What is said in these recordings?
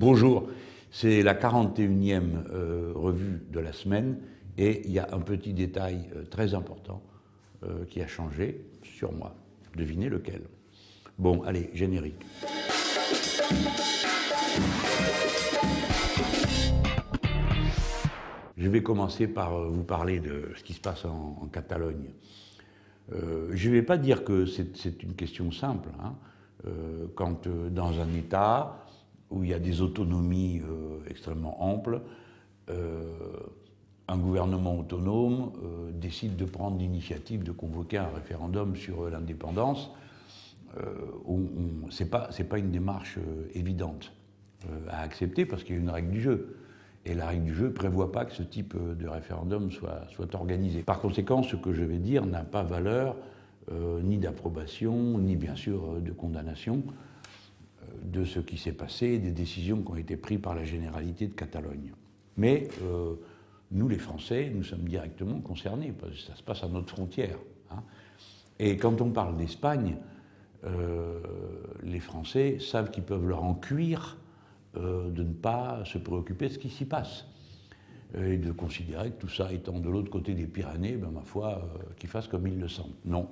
Bonjour, c'est la 41e revue de la semaine et il y a un petit détail très important qui a changé sur moi. Devinez lequel. Bon, allez, générique. Je vais commencer par vous parler de ce qui se passe en Catalogne. Je ne vais pas dire que c'est une question simple. Quand dans un État où il y a des autonomies extrêmement amples, un gouvernement autonome décide de prendre l'initiative de convoquer un référendum sur l'indépendance, c'est pas une démarche évidente à accepter parce qu'il y a une règle du jeu. Et la règle du jeu ne prévoit pas que ce type de référendum soit organisé. Par conséquent, ce que je vais dire n'a pas valeur ni d'approbation, ni bien sûr de condamnation de ce qui s'est passé, des décisions qui ont été prises par la Généralité de Catalogne. Mais nous, les Français, nous sommes directement concernés, parce que ça se passe à notre frontière. Et quand on parle d'Espagne, les Français savent qu'ils peuvent leur en cuire de ne pas se préoccuper de ce qui s'y passe. Et de considérer que tout ça étant de l'autre côté des Pyrénées, ben, ma foi, qu'ils fassent comme ils le sentent. Non.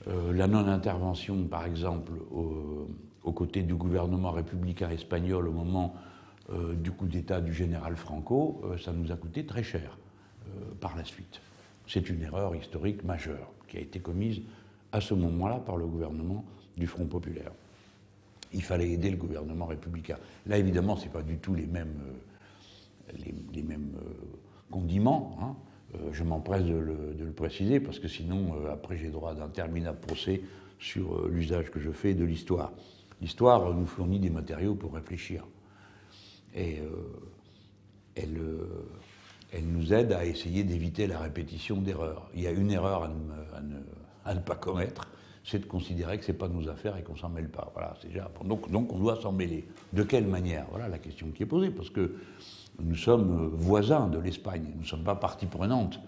La non-intervention, par exemple, aux côtés du gouvernement républicain espagnol au moment du coup d'État du général Franco, ça nous a coûté très cher par la suite. C'est une erreur historique majeure qui a été commise à ce moment-là par le gouvernement du Front populaire. Il fallait aider le gouvernement républicain. Là, évidemment, ce n'est pas du tout les mêmes condiments. Je m'empresse de le préciser, parce que sinon, après, j'ai droit à d'interminables procès sur l'usage que je fais de l'histoire. L'histoire nous fournit des matériaux pour réfléchir. Et elle nous aide à essayer d'éviter la répétition d'erreurs. Il y a une erreur à ne pas commettre, c'est de considérer que ce n'est pas nos affaires et qu'on ne s'en mêle pas. Voilà, c'est déjà, donc on doit s'en mêler. De quelle manière? Voilà la question qui est posée, parce que nous sommes voisins de l'Espagne, nous ne sommes pas partie prenante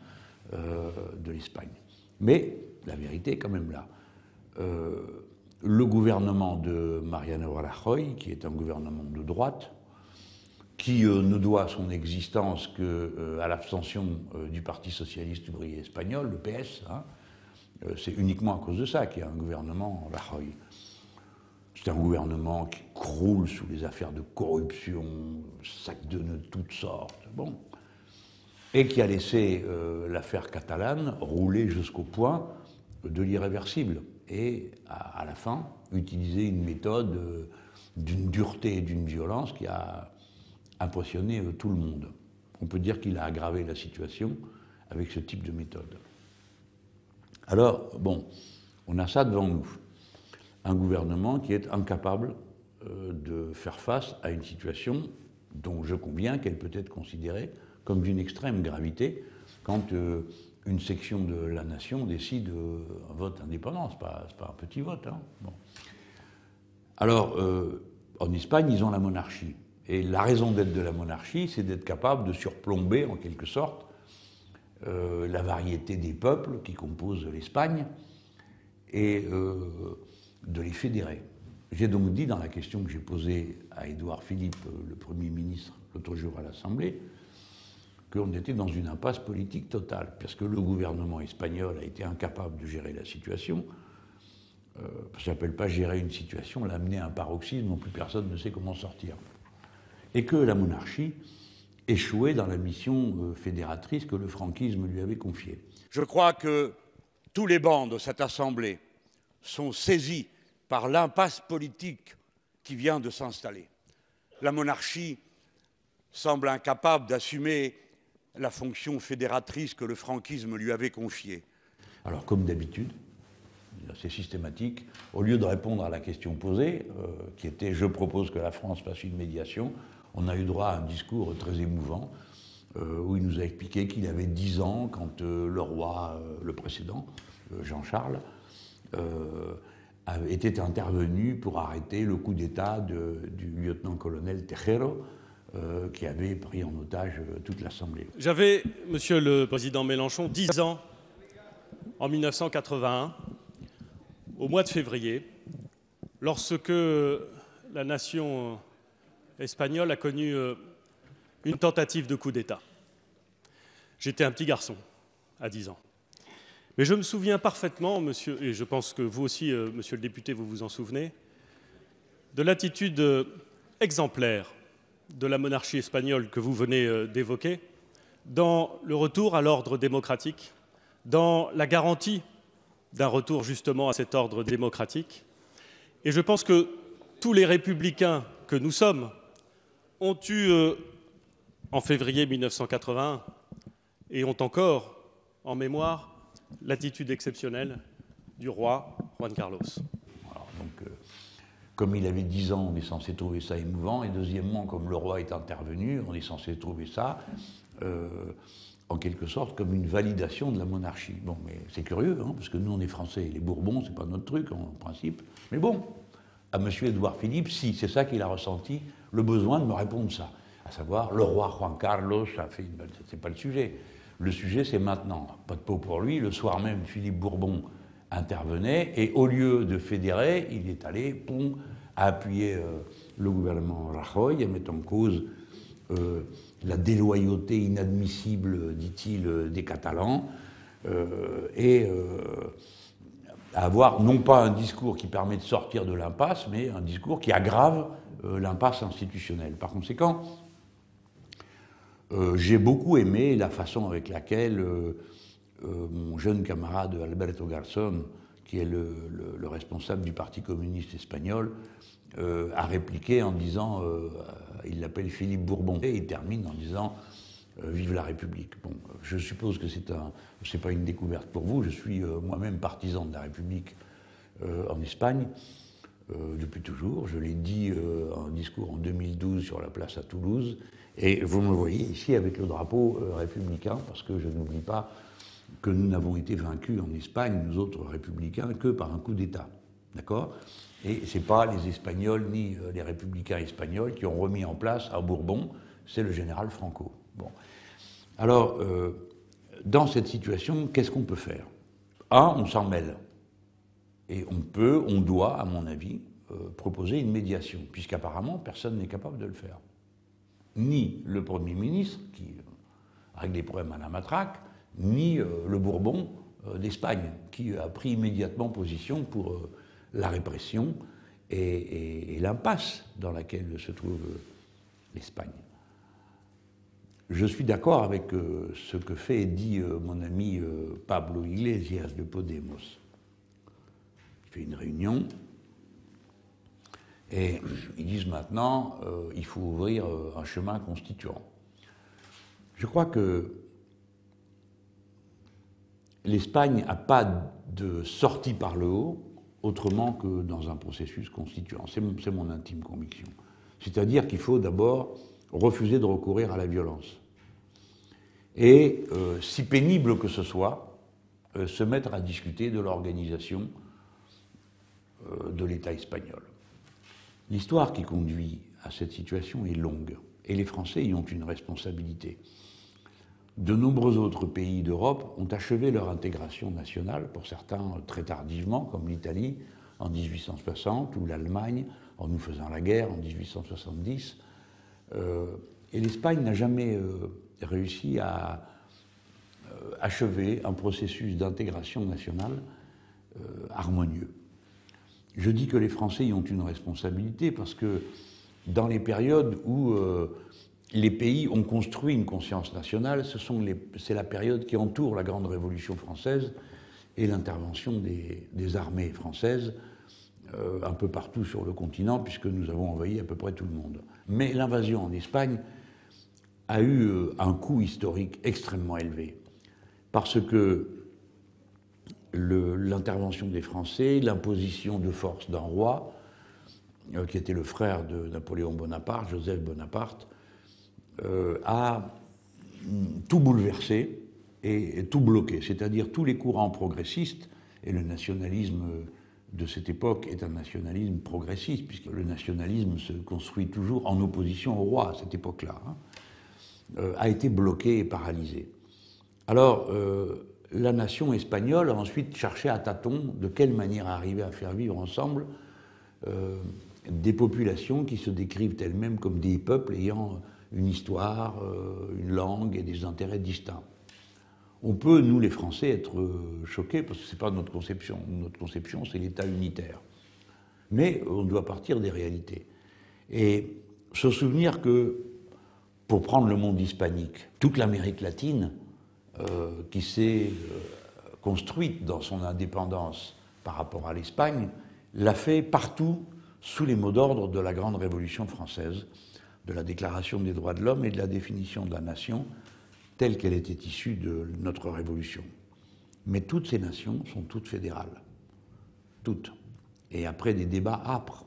de l'Espagne. Mais la vérité est quand même là. Le gouvernement de Mariano Rajoy, qui est un gouvernement de droite, qui ne doit son existence qu'à l'abstention du Parti socialiste ouvrier espagnol, le PS, c'est uniquement à cause de ça qu'il y a un gouvernement Rajoy. C'est un gouvernement qui croule sous les affaires de corruption, sacs de nœuds de toutes sortes, bon, et qui a laissé l'affaire catalane rouler jusqu'au point de l'irréversible, et à la fin, utiliser une méthode d'une dureté et d'une violence qui a impressionné tout le monde. On peut dire qu'il a aggravé la situation avec ce type de méthode. Alors, bon, on a ça devant nous. Un gouvernement qui est incapable de faire face à une situation dont je conviens qu'elle peut être considérée comme d'une extrême gravité quand une section de la nation décide un vote indépendant. C'est pas un petit vote. Bon. Alors, en Espagne, ils ont la monarchie. Et la raison d'être de la monarchie, c'est d'être capable de surplomber, en quelque sorte, la variété des peuples qui composent l'Espagne et de les fédérer. J'ai donc dit dans la question que j'ai posée à Édouard Philippe, le Premier ministre, l'autre jour à l'Assemblée, qu'on était dans une impasse politique totale, parce que le gouvernement espagnol a été incapable de gérer la situation. Ça n'appelle pas gérer une situation, l'amener à un paroxysme dont plus personne ne sait comment sortir. Et que la monarchie échouait dans la mission fédératrice que le franquisme lui avait confiée. Je crois que tous les bancs de cette Assemblée sont saisis par l'impasse politique qui vient de s'installer. La monarchie semble incapable d'assumer la fonction fédératrice que le franquisme lui avait confiée. Alors, comme d'habitude, c'est systématique, au lieu de répondre à la question posée, qui était « je propose que la France fasse une médiation », on a eu droit à un discours très émouvant où il nous a expliqué qu'il avait 10 ans quand le roi, le précédent, Jean-Charles, était intervenu pour arrêter le coup d'État du lieutenant-colonel Tejero, qui avait pris en otage toute l'Assemblée. J'avais, Monsieur le Président Mélenchon, 10 ans en 1981, au mois de février, lorsque la nation espagnol a connu une tentative de coup d'État. J'étais un petit garçon, à 10 ans. Mais je me souviens parfaitement, monsieur, et je pense que vous aussi, monsieur le député, vous vous en souvenez, de l'attitude exemplaire de la monarchie espagnole que vous venez d'évoquer dans le retour à l'ordre démocratique, dans la garantie d'un retour justement à cet ordre démocratique. Et je pense que tous les républicains que nous sommes ont eu, en février 1981, et ont encore en mémoire l'attitude exceptionnelle du roi Juan Carlos. Alors, donc, comme il avait 10 ans, on est censé trouver ça émouvant, et deuxièmement, comme le roi est intervenu, on est censé trouver ça, en quelque sorte, comme une validation de la monarchie. Bon, mais c'est curieux, hein, parce que nous, on est Français, les Bourbons, c'est pas notre truc, en principe. Mais bon, à M. Édouard Philippe, si, c'est ça qu'il a ressenti, le besoin de me répondre ça. À savoir, le roi Juan Carlos a fait... C'est pas le sujet. Le sujet, c'est maintenant. Pas de peau pour lui. Le soir même, Philippe Bourbon intervenait, et au lieu de fédérer, il est allé, à appuyer le gouvernement Rajoy, à mettre en cause la déloyauté inadmissible, dit-il, des Catalans, et à avoir non pas un discours qui permet de sortir de l'impasse, mais un discours qui aggrave l'impasse institutionnelle. Par conséquent, j'ai beaucoup aimé la façon avec laquelle mon jeune camarade Alberto Garzón, qui est le responsable du Parti communiste espagnol, a répliqué en disant, il l'appelle Philippe Bourbon, et il termine en disant vive la République. Bon, je suppose que c'est pas une découverte pour vous, je suis moi-même partisan de la République en Espagne, depuis toujours. Je l'ai dit en discours en 2012 sur la place à Toulouse, et vous me voyez ici avec le drapeau républicain, parce que je n'oublie pas que nous n'avons été vaincus en Espagne, nous autres républicains, que par un coup d'État. D'accord ? Et ce n'est pas les Espagnols ni les républicains espagnols qui ont remis en place un Bourbon, c'est le général Franco. Bon. Alors, dans cette situation, qu'est-ce qu'on peut faire ? On s'en mêle. Et on doit, à mon avis, proposer une médiation, puisqu'apparemment, personne n'est capable de le faire. Ni le Premier ministre, qui règle les problèmes à la matraque, ni le Bourbon d'Espagne, qui a pris immédiatement position pour la répression et l'impasse dans laquelle se trouve l'Espagne. Je suis d'accord avec ce que fait et dit mon ami Pablo Iglesias de Podemos. Il fait une réunion et ils disent maintenant il faut ouvrir un chemin constituant. Je crois que l'Espagne n'a pas de sortie par le haut autrement que dans un processus constituant. C'est mon intime conviction. C'est-à-dire qu'il faut d'abord refuser de recourir à la violence. Et, si pénible que ce soit, se mettre à discuter de l'organisation de l'État espagnol. L'histoire qui conduit à cette situation est longue, et les Français y ont une responsabilité. De nombreux autres pays d'Europe ont achevé leur intégration nationale, pour certains très tardivement, comme l'Italie en 1860, ou l'Allemagne en nous faisant la guerre en 1870. Et l'Espagne n'a jamais réussi à achever un processus d'intégration nationale harmonieux. Je dis que les Français y ont une responsabilité parce que dans les périodes où les pays ont construit une conscience nationale, c'est la période qui entoure la Grande Révolution française et l'intervention des armées françaises un peu partout sur le continent, puisque nous avons envahi à peu près tout le monde. Mais l'invasion en Espagne a eu un coût historique extrêmement élevé, parce que l'intervention des Français, l'imposition de force d'un roi, qui était le frère de Napoléon Bonaparte, Joseph Bonaparte, a tout bouleversé et tout bloqué. C'est-à-dire tous les courants progressistes, et le nationalisme de cette époque est un nationalisme progressiste, puisque le nationalisme se construit toujours en opposition au roi à cette époque-là, a été bloqué et paralysé. Alors, la nation espagnole a ensuite cherché à tâtons de quelle manière arriver à faire vivre ensemble des populations qui se décrivent elles-mêmes comme des peuples ayant une histoire, une langue et des intérêts distincts. On peut, nous les Français, être choqués parce que ce n'est pas notre conception. Notre conception, c'est l'État unitaire. Mais on doit partir des réalités. Et se souvenir que, pour prendre le monde hispanique, toute l'Amérique latine, qui s'est construite dans son indépendance par rapport à l'Espagne, l'a fait partout sous les mots d'ordre de la grande Révolution française, de la Déclaration des droits de l'homme et de la définition de la nation telle qu'elle était issue de notre Révolution. Mais toutes ces nations sont toutes fédérales. Toutes. Et après des débats âpres.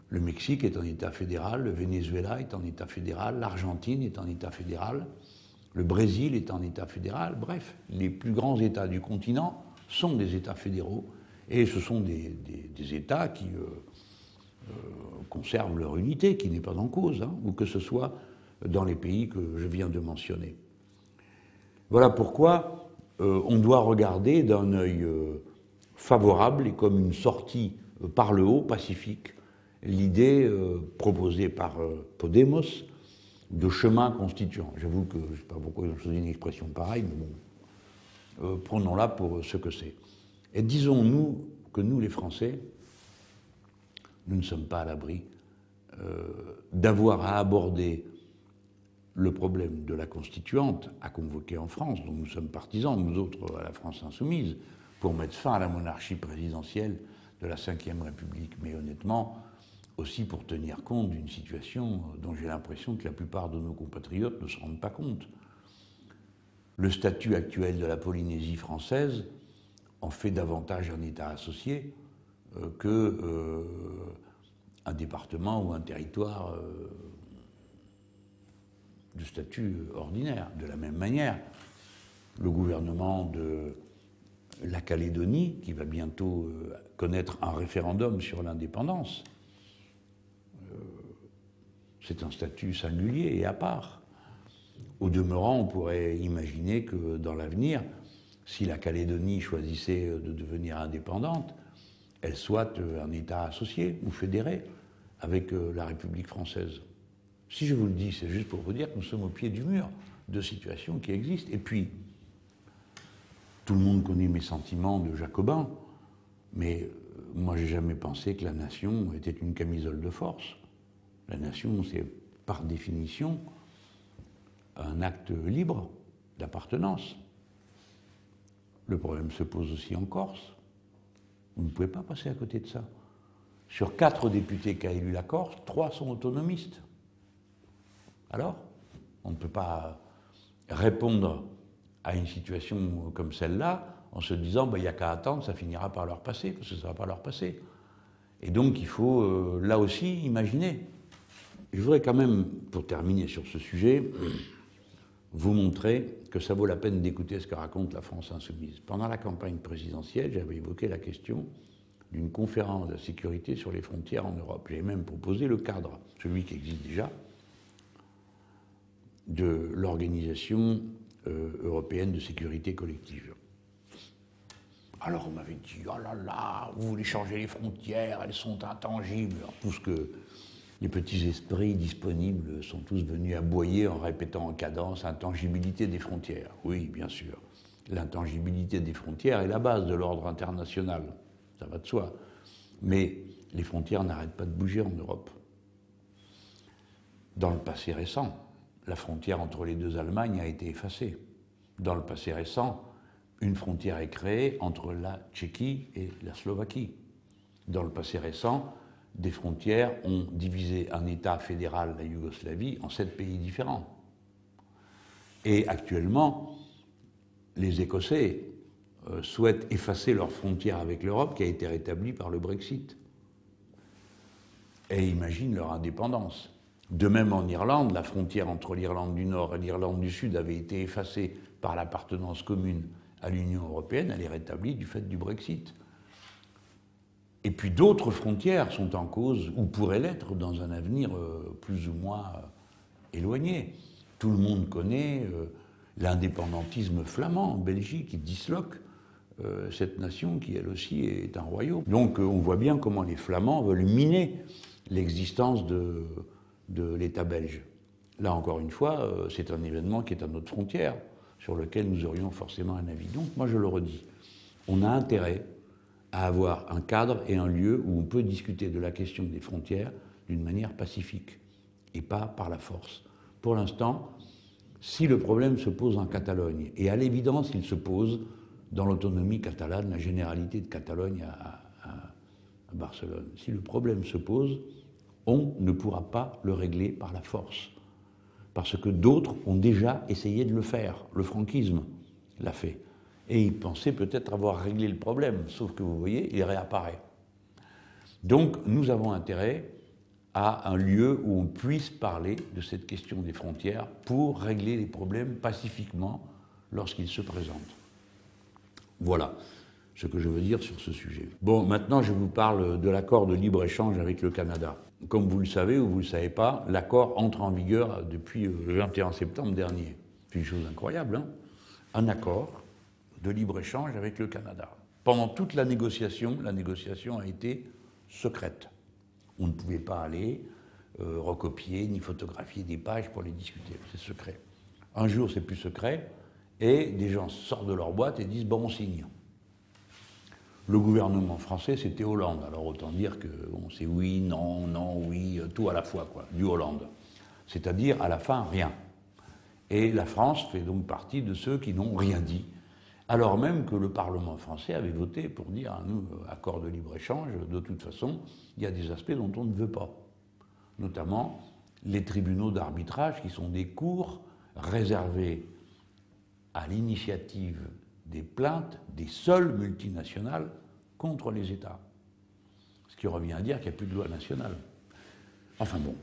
Le Mexique est un État fédéral, le Venezuela est un État fédéral, l'Argentine est un État fédéral, le Brésil est un État fédéral. Bref, les plus grands États du continent sont des États fédéraux. Et ce sont des États qui conservent leur unité, qui n'est pas en cause, hein, ou que ce soit dans les pays que je viens de mentionner. Voilà pourquoi on doit regarder d'un œil favorable et comme une sortie par le haut, pacifique, l'idée proposée par Podemos de chemin constituant. J'avoue que je ne sais pas pourquoi ils ont choisi une expression pareille, mais bon, prenons-la pour ce que c'est. Et disons-nous que nous, les Français, nous ne sommes pas à l'abri d'avoir à aborder le problème de la constituante à convoquer en France, dont nous sommes partisans, nous autres à la France insoumise, pour mettre fin à la monarchie présidentielle de la Ve République. Mais honnêtement, aussi pour tenir compte d'une situation dont j'ai l'impression que la plupart de nos compatriotes ne se rendent pas compte. Le statut actuel de la Polynésie française en fait davantage un État associé qu'un département ou un territoire de statut ordinaire. De la même manière, le gouvernement de la Calédonie, qui va bientôt connaître un référendum sur l'indépendance, c'est un statut singulier et à part. Au demeurant, on pourrait imaginer que dans l'avenir, si la Calédonie choisissait de devenir indépendante, elle soit un État associé ou fédéré avec la République française. Si je vous le dis, c'est juste pour vous dire que nous sommes au pied du mur de situations qui existent. Et puis, tout le monde connaît mes sentiments de jacobin, mais moi, j'ai jamais pensé que la nation était une camisole de force. La nation, c'est par définition un acte libre d'appartenance. Le problème se pose aussi en Corse. Vous ne pouvez pas passer à côté de ça. Sur 4 députés qu'a élu la Corse, 3 sont autonomistes. Alors, on ne peut pas répondre à une situation comme celle-là en se disant il n'y a qu'à attendre, ça finira par leur passer, parce que ça ne va pas leur passer. Et donc, il faut, là aussi, imaginer. Je voudrais quand même, pour terminer sur ce sujet, vous montrer que ça vaut la peine d'écouter ce que raconte la France insoumise. Pendant la campagne présidentielle, j'avais évoqué la question d'une conférence de la sécurité sur les frontières en Europe. J'avais même proposé le cadre, celui qui existe déjà, de l'Organisation européenne de sécurité collective. Alors on m'avait dit, oh là là, vous voulez changer les frontières, elles sont intangibles. Alors, tout ce que les petits esprits disponibles sont tous venus aboyer en répétant en cadence intangibilité des frontières. Oui, bien sûr. L'intangibilité des frontières est la base de l'ordre international. Ça va de soi. Mais les frontières n'arrêtent pas de bouger en Europe. Dans le passé récent, la frontière entre les deux Allemagnes a été effacée. Dans le passé récent, une frontière est créée entre la Tchéquie et la Slovaquie. Dans le passé récent, des frontières ont divisé un État fédéral, la Yougoslavie, en 7 pays différents. Et actuellement, les Écossais souhaitent effacer leur frontière avec l'Europe qui a été rétablie par le Brexit. Et imaginent leur indépendance. De même en Irlande, la frontière entre l'Irlande du Nord et l'Irlande du Sud avait été effacée par l'appartenance commune à l'Union européenne, elle est rétablie du fait du Brexit. Et puis d'autres frontières sont en cause, ou pourraient l'être dans un avenir plus ou moins éloigné. Tout le monde connaît l'indépendantisme flamand en Belgique, qui disloque cette nation qui, elle aussi, est un royaume. Donc on voit bien comment les Flamands veulent miner l'existence de l'État belge. Là, encore une fois, c'est un événement qui est à notre frontière, sur lequel nous aurions forcément un avis. Donc, moi, je le redis, on a intérêt à avoir un cadre et un lieu où on peut discuter de la question des frontières d'une manière pacifique, et pas par la force. Pour l'instant, si le problème se pose en Catalogne, et à l'évidence, il se pose dans l'autonomie catalane, la généralité de Catalogne à Barcelone. Si le problème se pose, on ne pourra pas le régler par la force. Parce que d'autres ont déjà essayé de le faire. Le franquisme l'a fait. Et ils pensaient peut-être avoir réglé le problème, sauf que vous voyez, il réapparaît. Donc nous avons intérêt à un lieu où on puisse parler de cette question des frontières pour régler les problèmes pacifiquement lorsqu'ils se présentent. Voilà ce que je veux dire sur ce sujet. Bon, maintenant je vous parle de l'accord de libre-échange avec le Canada. Comme vous le savez ou vous ne le savez pas, l'accord entre en vigueur depuis le 21 septembre dernier. C'est une chose incroyable, hein? Un accord de libre-échange avec le Canada. Pendant toute la négociation a été secrète. On ne pouvait pas aller recopier ni photographier des pages pour les discuter. C'est secret. Un jour, c'est plus secret, et des gens sortent de leur boîte et disent « bon, on signe ». Le gouvernement français, c'était Hollande. Alors autant dire que bon, c'est oui, non, non, oui, tout à la fois, quoi, du Hollande. C'est-à-dire, à la fin, rien. Et la France fait donc partie de ceux qui n'ont rien dit, alors même que le Parlement français avait voté pour dire, nous, accord de libre-échange, de toute façon, il y a des aspects dont on ne veut pas. Notamment les tribunaux d'arbitrage, qui sont des cours réservés à l'initiative des plaintes des seules multinationales contre les États. Ce qui revient à dire qu'il n'y a plus de loi nationale. Enfin bon.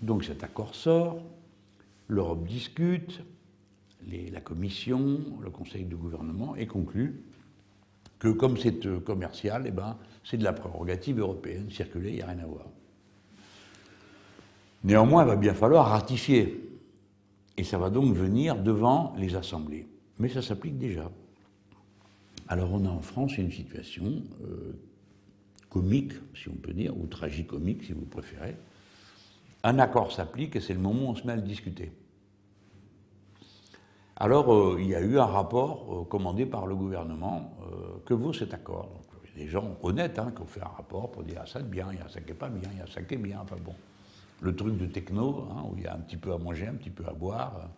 Donc cet accord sort, l'Europe discute, la Commission, le Conseil de gouvernement, et conclut que comme c'est commercial, eh ben, c'est de la prérogative européenne, circuler, il n'y a rien à voir. Néanmoins, il va bien falloir ratifier. Et ça va donc venir devant les assemblées. Mais ça s'applique déjà. Alors on a en France une situation comique, si on peut dire, ou tragicomique, si vous préférez. Un accord s'applique et c'est le moment où on se met à le discuter. Alors il y a eu un rapport commandé par le gouvernement. Que vaut cet accord? Donc, il y a des gens honnêtes qui ont fait un rapport pour dire « ah, ça c'est bien, il y a ça qui n'est pas bien, il y a ça qui est bien », enfin bon. Le truc de techno, où il y a un petit peu à manger, un petit peu à boire,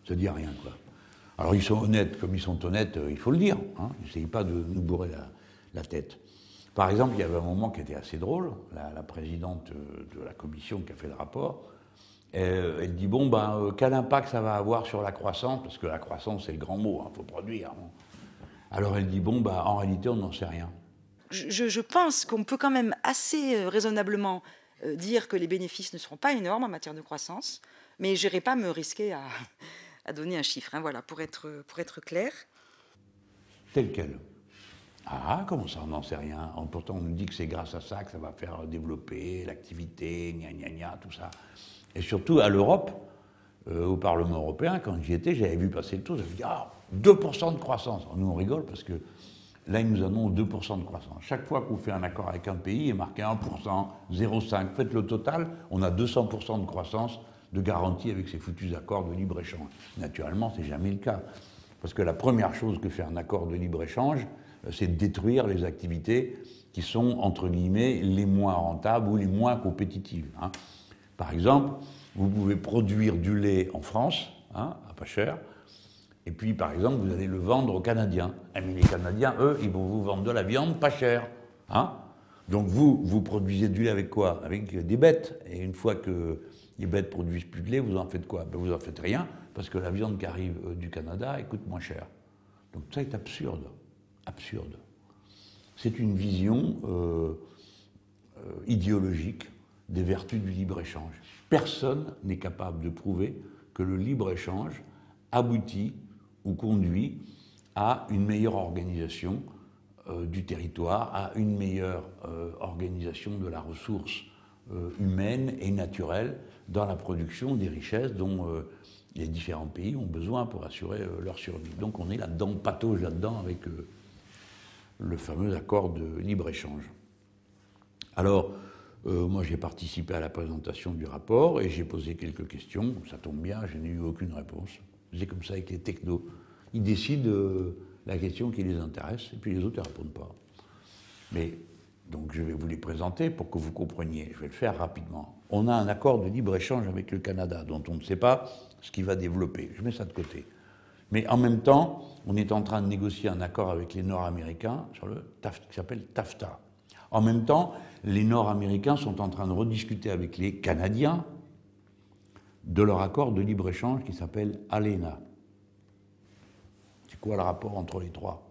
ça ne dit rien, quoi. Alors ils sont honnêtes, comme ils sont honnêtes, il faut le dire, n'essayez pas de nous bourrer la tête. Par exemple, il y avait un moment qui était assez drôle, la présidente de la commission qui a fait le rapport, elle dit, bon, quel impact ça va avoir sur la croissance, parce que la croissance c'est le grand mot, faut produire. Alors elle dit, bon, en réalité on n'en sait rien. Je pense qu'on peut quand même assez raisonnablement dire que les bénéfices ne seront pas énormes en matière de croissance, mais je n'irai pas me risquer à donner un chiffre, voilà, pour être clair. Tel quel. Ah, comment ça, on n'en sait rien? Pourtant, on nous dit que c'est grâce à ça que ça va faire développer l'activité, gna gna gna, tout ça. Et surtout, à l'Europe, au Parlement européen, quand j'y étais, j'avais vu passer le taux, j'avais dit, 2% de croissance. Alors, nous, on rigole parce que là, ils nous annoncent 2% de croissance. Chaque fois qu'on fait un accord avec un pays, il est marqué 1%, 0,5%. Faites le total, on a 200% de croissance de garantie avec ces foutus accords de libre-échange. Naturellement, ce n'est jamais le cas. Parce que la première chose que fait un accord de libre-échange, c'est de détruire les activités qui sont, entre guillemets, les moins rentables ou les moins compétitives. Par exemple, vous pouvez produire du lait en France, à pas cher, et puis, par exemple, vous allez le vendre aux Canadiens. Mais les Canadiens, eux, ils vont vous vendre de la viande pas chère. Donc vous produisez du lait avec quoi? Avec des bêtes. Et une fois que les bêtes produisent plus de lait, vous en faites quoi? Vous en faites rien, parce que la viande qui arrive du Canada, elle coûte moins cher. Donc ça est absurde. Absurde. C'est une vision idéologique des vertus du libre-échange. Personne n'est capable de prouver que le libre-échange aboutit ou conduit à une meilleure organisation du territoire, à une meilleure organisation de la ressource humaine et naturelle dans la production des richesses dont les différents pays ont besoin pour assurer leur survie. Donc on est là-dedans, on patauge là-dedans avec le fameux accord de libre-échange. Alors, moi j'ai participé à la présentation du rapport et j'ai posé quelques questions. Ça tombe bien, je n'ai eu aucune réponse. C'est comme ça avec les technos. Ils décident la question qui les intéresse et puis les autres ne répondent pas. Mais donc je vais vous les présenter pour que vous compreniez. Je vais le faire rapidement. On a un accord de libre-échange avec le Canada dont on ne sait pas ce qu'il va développer. Je mets ça de côté. Mais en même temps, on est en train de négocier un accord avec les Nord-Américains sur le qui s'appelle TAFTA. En même temps, les Nord-Américains sont en train de rediscuter avec les Canadiens de leur accord de libre-échange qui s'appelle ALENA. C'est quoi le rapport entre les trois?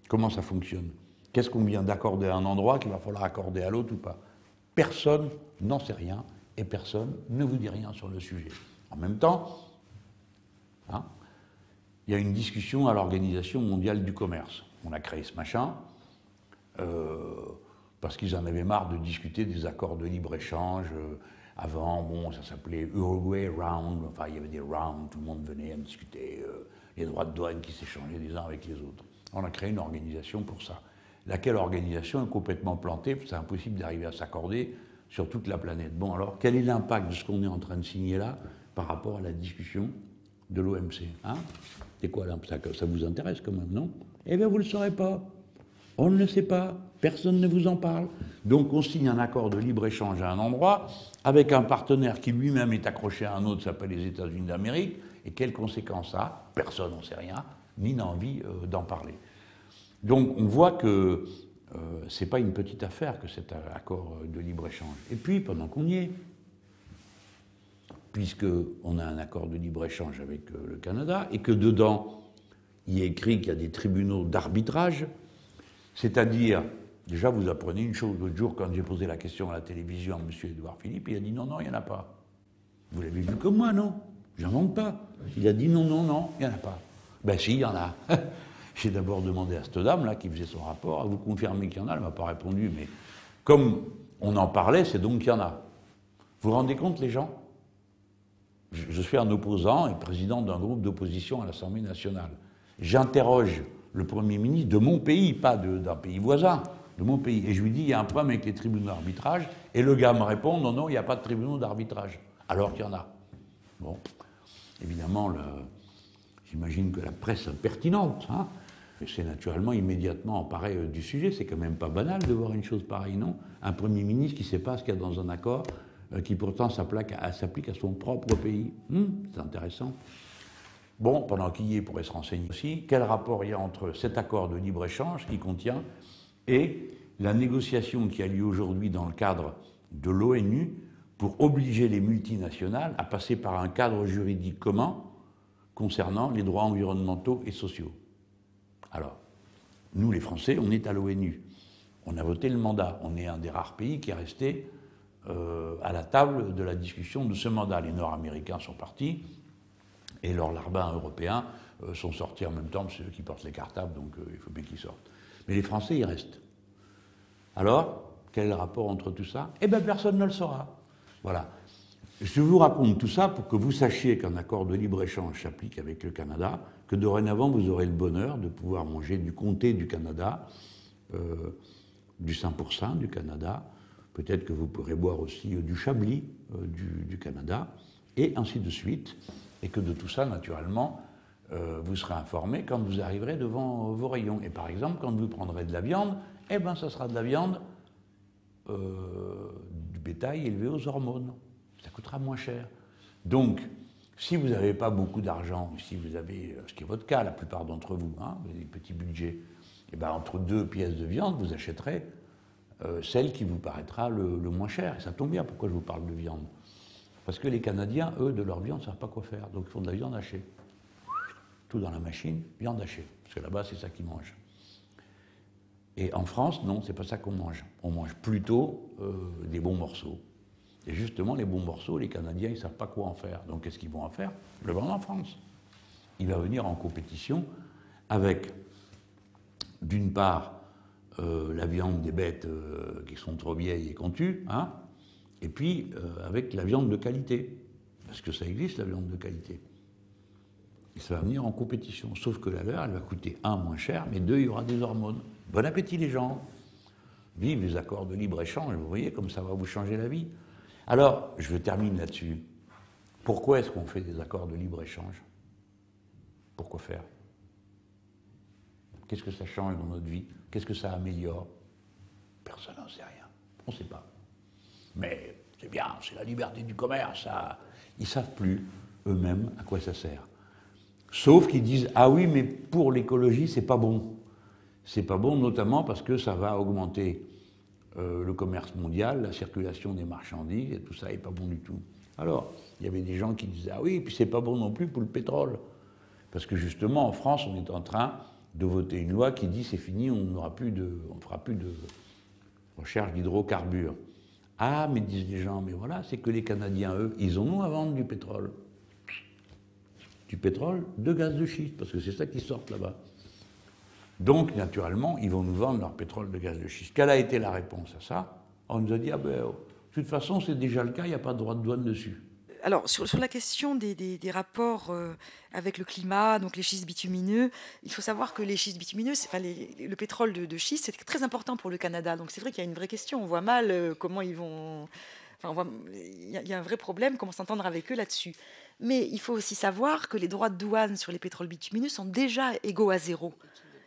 Comment ça fonctionne? Qu'est-ce qu'on vient d'accorder à un endroit qu'il va falloir accorder à l'autre ou pas? Personne n'en sait rien et personne ne vous dit rien sur le sujet. En même temps, hein, il y a une discussion à l'Organisation mondiale du commerce. On a créé ce machin parce qu'ils en avaient marre de discuter des accords de libre-échange. Avant, bon, ça s'appelait Uruguay Round, enfin il y avait des rounds, tout le monde venait à discuter, les droits de douane qui s'échangeaient les uns avec les autres. On a créé une organisation pour ça. Laquelle organisation est complètement plantée, c'est impossible d'arriver à s'accorder sur toute la planète. Bon, alors, quel est l'impact de ce qu'on est en train de signer là par rapport à la discussion de l'OMC, hein? C'est quoi l'impact? Ça vous intéresse quand même, non? Eh bien, vous ne le saurez pas. On ne le sait pas. Personne ne vous en parle. Donc, on signe un accord de libre-échange à un endroit avec un partenaire qui lui-même est accroché à un autre, s'appelle les États-Unis d'Amérique. Et quelles conséquences ça a? Personne n'en sait rien, ni n'a envie d'en parler. Donc, on voit que ce n'est pas une petite affaire que cet accord de libre-échange. Et puis, pendant qu'on y est, puisqu'on a un accord de libre-échange avec le Canada, et que dedans, il y a écrit qu'il y a des tribunaux d'arbitrage, c'est-à-dire, déjà, vous apprenez une chose. L'autre jour, quand j'ai posé la question à la télévision à M. Édouard Philippe, il a dit non, non, il n'y en a pas. Vous l'avez vu comme moi, non? J'invente pas. Il a dit non, non, non, il n'y en a pas. Ben si, il y en a. J'ai d'abord demandé à cette dame, là, qui faisait son rapport, à vous confirmer qu'il y en a. Elle ne m'a pas répondu, mais comme on en parlait, c'est donc qu'il y en a. Vous vous rendez compte, les gens? Je suis un opposant et président d'un groupe d'opposition à l'Assemblée nationale. J'interroge le Premier ministre de mon pays, pas d'un pays voisin, de mon pays. Et je lui dis, il y a un problème avec les tribunaux d'arbitrage. Et le gars me répond, non, non, il n'y a pas de tribunaux d'arbitrage. Alors qu'il y en a. Bon, évidemment, j'imagine que la presse impertinente, hein, c'est naturellement immédiatement emparé du sujet. C'est quand même pas banal de voir une chose pareille, non? Un Premier ministre qui ne sait pas ce qu'il y a dans un accord qui pourtant s'applique à son propre pays. C'est intéressant. Bon, pendant qu'il y est, pourrait se renseigner aussi, quel rapport il y a entre cet accord de libre-échange qui contient et la négociation qui a lieu aujourd'hui dans le cadre de l'ONU pour obliger les multinationales à passer par un cadre juridique commun concernant les droits environnementaux et sociaux. Alors, nous les Français, on est à l'ONU. On a voté le mandat. On est un des rares pays qui est resté à la table de la discussion de ce mandat. Les Nord-Américains sont partis et leurs larbins européens sont sortis en même temps, c'est eux qui portent les cartables, donc il faut bien qu'ils sortent. Mais les Français, ils restent. Alors, quel est le rapport entre tout ça? Eh bien, personne ne le saura. Voilà. Je vous raconte tout ça pour que vous sachiez qu'un accord de libre-échange s'applique avec le Canada, que dorénavant, vous aurez le bonheur de pouvoir manger du comté du Canada, du 5% du Canada. Peut-être que vous pourrez boire aussi du Chablis du Canada, et ainsi de suite. Et que de tout ça, naturellement, vous serez informé quand vous arriverez devant vos rayons. Et par exemple, quand vous prendrez de la viande, eh bien, ça sera de la viande du bétail élevé aux hormones. Ça coûtera moins cher. Donc, si vous n'avez pas beaucoup d'argent, si vous avez, ce qui est votre cas, la plupart d'entre vous, hein, vous avez des petits budgets, eh bien, entre 2 pièces de viande, vous achèterez celle qui vous paraîtra le moins cher. Et ça tombe bien, pourquoi je vous parle de viande? Parce que les Canadiens, eux, de leur viande, ne savent pas quoi faire. Donc ils font de la viande hachée. Tout dans la machine, viande hachée. Parce que là-bas, c'est ça qu'ils mangent. Et en France, non, c'est pas ça qu'on mange. On mange plutôt des bons morceaux. Et justement, les bons morceaux, les Canadiens, ils ne savent pas quoi en faire. Donc qu'est-ce qu'ils vont en faire? Le vendre en France. Il va venir en compétition avec, d'une part, la viande des bêtes qui sont trop vieilles et qu'on tue, hein, et puis avec la viande de qualité, parce que ça existe la viande de qualité. Et ça va venir en compétition. Sauf que la leur, elle va coûter 1, moins cher, mais 2, il y aura des hormones. Bon appétit les gens. Vive les accords de libre-échange, vous voyez comme ça va vous changer la vie. Alors, je termine là-dessus. Pourquoi est-ce qu'on fait des accords de libre-échange? Pourquoi faire? Qu'est-ce que ça change dans notre vie? Qu'est-ce que ça améliore? Personne n'en sait rien. On ne sait pas. Mais c'est bien, c'est la liberté du commerce. Ils ne savent plus eux-mêmes à quoi ça sert. Sauf qu'ils disent « Ah oui, mais pour l'écologie, c'est pas bon. » C'est pas bon notamment parce que ça va augmenter le commerce mondial, la circulation des marchandises, et tout ça n'est pas bon du tout. Alors, il y avait des gens qui disaient « Ah oui, et puis c'est pas bon non plus pour le pétrole. » Parce que justement, en France, on est en train de voter une loi qui dit « C'est fini, on ne fera plus de recherche d'hydrocarbures. » Ah, mais disent les gens, mais voilà, c'est que les Canadiens, eux, ils en ont à vendre du pétrole. Du pétrole, de gaz de schiste, parce que c'est ça qui sort là-bas. Donc, naturellement, ils vont nous vendre leur pétrole de gaz de schiste. Quelle a été la réponse à ça? On nous a dit, ah ben, de toute façon, c'est déjà le cas, il n'y a pas de droit de douane dessus. Alors, sur la question des rapports avec le climat, donc les schistes bitumineux, il faut savoir que les schistes bitumineux, le pétrole de schiste, c'est très important pour le Canada. Donc, c'est vrai qu'il y a une vraie question. On voit mal comment ils vont... Enfin, il y a un vrai problème, comment s'entendre avec eux là-dessus. Mais il faut aussi savoir que les droits de douane sur les pétroles bitumineux sont déjà égaux à 0.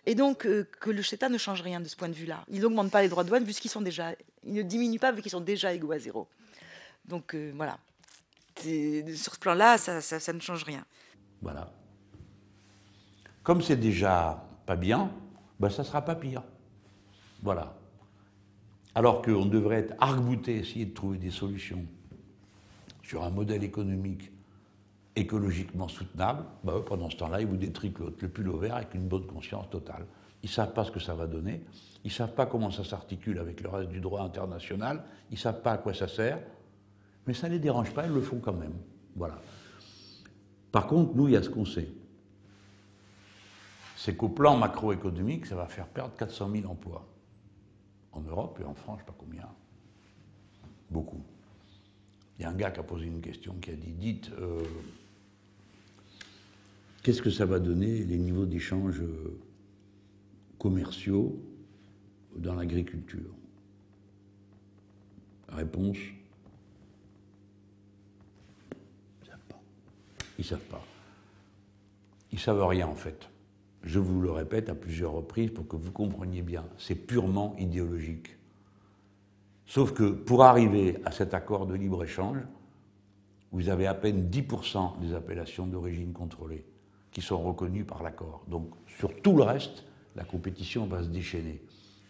Et donc, que le CETA ne change rien de ce point de vue-là. Il n'augmente pas les droits de douane puisqu'ils sont déjà... Ils ne diminuent pas vu qu'ils sont déjà égaux à 0. Donc, voilà. Sur ce plan-là, ça ne change rien. Voilà. Comme c'est déjà pas bien, ben ça ne sera pas pire. Voilà. Alors qu'on devrait être arc-bouté, essayer de trouver des solutions sur un modèle économique écologiquement soutenable, ben pendant ce temps-là, ils vous détricotent le pull au vert avec une bonne conscience totale. Ils ne savent pas ce que ça va donner, ils ne savent pas comment ça s'articule avec le reste du droit international, ils ne savent pas à quoi ça sert, mais ça ne les dérange pas, ils le font quand même. Voilà. Par contre, nous, il y a ce qu'on sait. C'est qu'au plan macroéconomique, ça va faire perdre 400 000 emplois. En Europe et en France, je ne sais pas combien. Beaucoup. Il y a un gars qui a posé une question qui a dit, dites, qu'est-ce que ça va donner les niveaux d'échanges commerciaux dans l'agriculture? Réponse, ils ne savent pas. Ils ne savent rien en fait. Je vous le répète à plusieurs reprises pour que vous compreniez bien. C'est purement idéologique. Sauf que pour arriver à cet accord de libre-échange, vous avez à peine 10% des appellations d'origine contrôlée qui sont reconnues par l'accord. Donc sur tout le reste, la compétition va se déchaîner.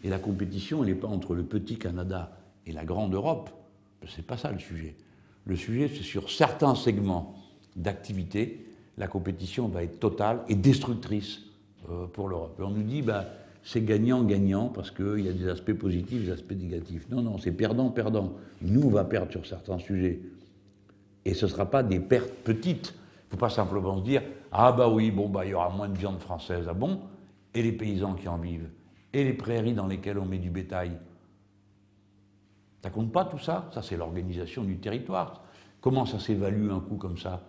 Et la compétition, elle n'est pas entre le petit Canada et la grande Europe. Ce n'est pas ça le sujet. Le sujet, c'est sur certains segments d'activité, la compétition va être totale et destructrice pour l'Europe. Et on nous dit, bah, c'est gagnant-gagnant parce qu'il y a des aspects positifs et des aspects négatifs. Non, non, c'est perdant-perdant. Nous, on va perdre sur certains sujets. Et ce ne sera pas des pertes petites. Il ne faut pas simplement se dire, ah bah oui, bon, bah, il y aura moins de viande française. Ah bon? Et les paysans qui en vivent? Et les prairies dans lesquelles on met du bétail? Ça compte pas tout ça? Ça, c'est l'organisation du territoire. Comment ça s'évalue un coût comme ça?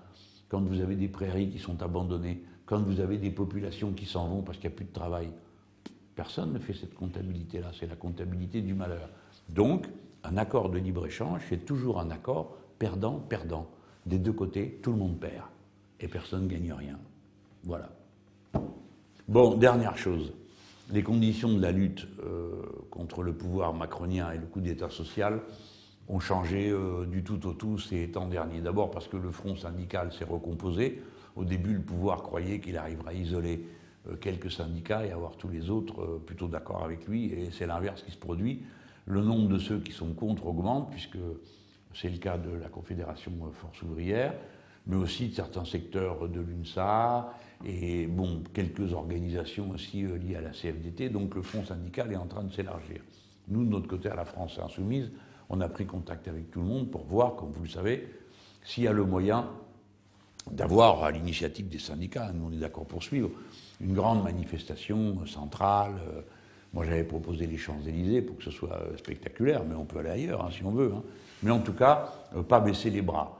Quand vous avez des prairies qui sont abandonnées, quand vous avez des populations qui s'en vont parce qu'il n'y a plus de travail. Personne ne fait cette comptabilité-là, c'est la comptabilité du malheur. Donc, un accord de libre-échange, c'est toujours un accord perdant-perdant. Des deux côtés, tout le monde perd. Et personne ne gagne rien. Voilà. Bon, dernière chose. Les conditions de la lutte contre le pouvoir macronien et le coup d'État social ont changé du tout au tout ces temps derniers. D'abord parce que le front syndical s'est recomposé. Au début, le pouvoir croyait qu'il arriverait à isoler quelques syndicats et avoir tous les autres plutôt d'accord avec lui, et c'est l'inverse qui se produit. Le nombre de ceux qui sont contre augmente, puisque c'est le cas de la Confédération Force Ouvrière, mais aussi de certains secteurs de l'UNSA, et bon, quelques organisations aussi liées à la CFDT, donc le front syndical est en train de s'élargir. Nous, de notre côté, à la France Insoumise, on a pris contact avec tout le monde pour voir, comme vous le savez, s'il y a le moyen d'avoir, à l'initiative des syndicats, nous on est d'accord pour suivre, une grande manifestation centrale. Moi j'avais proposé les Champs-Élysées pour que ce soit spectaculaire, mais on peut aller ailleurs hein, si on veut. Hein. Mais en tout cas, pas baisser les bras.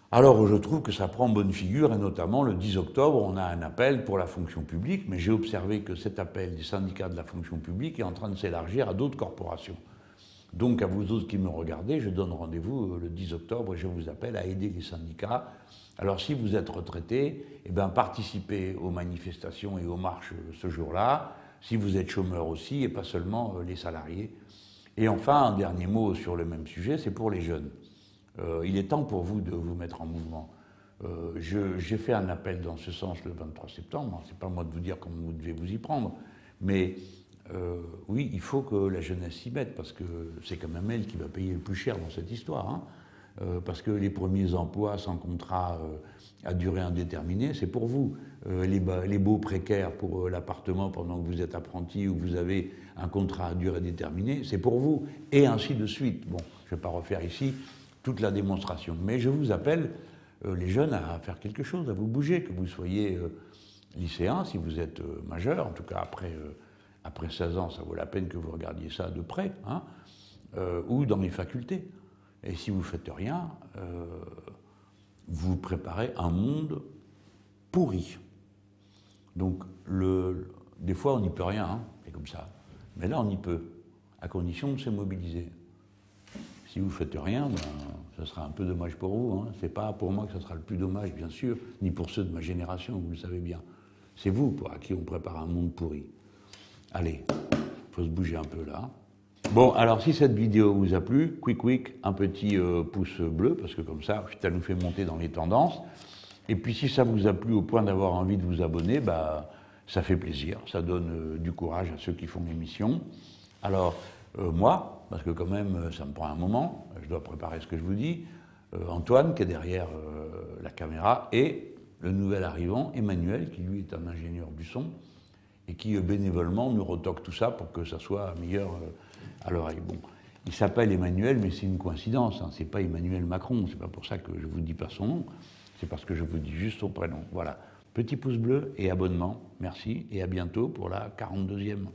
Alors je trouve que ça prend bonne figure, et notamment le 10 octobre, on a un appel pour la fonction publique, mais j'ai observé que cet appel des syndicats de la fonction publique est en train de s'élargir à d'autres corporations. Donc à vous autres qui me regardez, je donne rendez-vous le 10 octobre et je vous appelle à aider les syndicats. Alors si vous êtes retraité, eh bien, participez aux manifestations et aux marches ce jour-là, si vous êtes chômeur aussi, et pas seulement les salariés. Et enfin, un dernier mot sur le même sujet, c'est pour les jeunes. Il est temps pour vous de vous mettre en mouvement. J'ai fait un appel dans ce sens le 23 septembre, c'est pas moi de vous dire comment vous devez vous y prendre, mais oui, il faut que la jeunesse s'y mette, parce que c'est quand même elle qui va payer le plus cher dans cette histoire, hein. Parce que les premiers emplois sans contrat à durée indéterminée, c'est pour vous. Les baux précaires pour l'appartement pendant que vous êtes apprenti ou vous avez un contrat à durée déterminée, c'est pour vous, et ainsi de suite. Bon, je ne vais pas refaire ici toute la démonstration, mais je vous appelle, les jeunes, à faire quelque chose, à vous bouger, que vous soyez lycéen, si vous êtes majeur, en tout cas après 16 ans, ça vaut la peine que vous regardiez ça de près, hein, ou dans les facultés. Et si vous ne faites rien, vous préparez un monde pourri. Donc, des fois, on n'y peut rien, hein, c'est comme ça. Mais là, on y peut, à condition de se mobiliser. Si vous ne faites rien, ben, ça sera un peu dommage pour vous, hein. Ce n'est pas pour moi que ça sera le plus dommage, bien sûr, ni pour ceux de ma génération, vous le savez bien. C'est vous à qui on prépare un monde pourri. Allez, il faut se bouger un peu là. Bon, alors si cette vidéo vous a plu, quick, un petit pouce bleu, parce que comme ça nous fait monter dans les tendances. Et puis si ça vous a plu au point d'avoir envie de vous abonner, bah, ça fait plaisir, ça donne du courage à ceux qui font l'émission. Alors, moi, parce que quand même ça me prend un moment, je dois préparer ce que je vous dis, Antoine qui est derrière la caméra, et le nouvel arrivant, Emmanuel, qui lui est un ingénieur du son, et qui bénévolement nous retoque tout ça pour que ça soit meilleur à l'oreille. Bon, il s'appelle Emmanuel, mais c'est une coïncidence, hein. C'est pas Emmanuel Macron, c'est pas pour ça que je vous dis pas son nom, c'est parce que je vous dis juste son prénom. Voilà, petit pouce bleu et abonnement, merci, et à bientôt pour la 42e.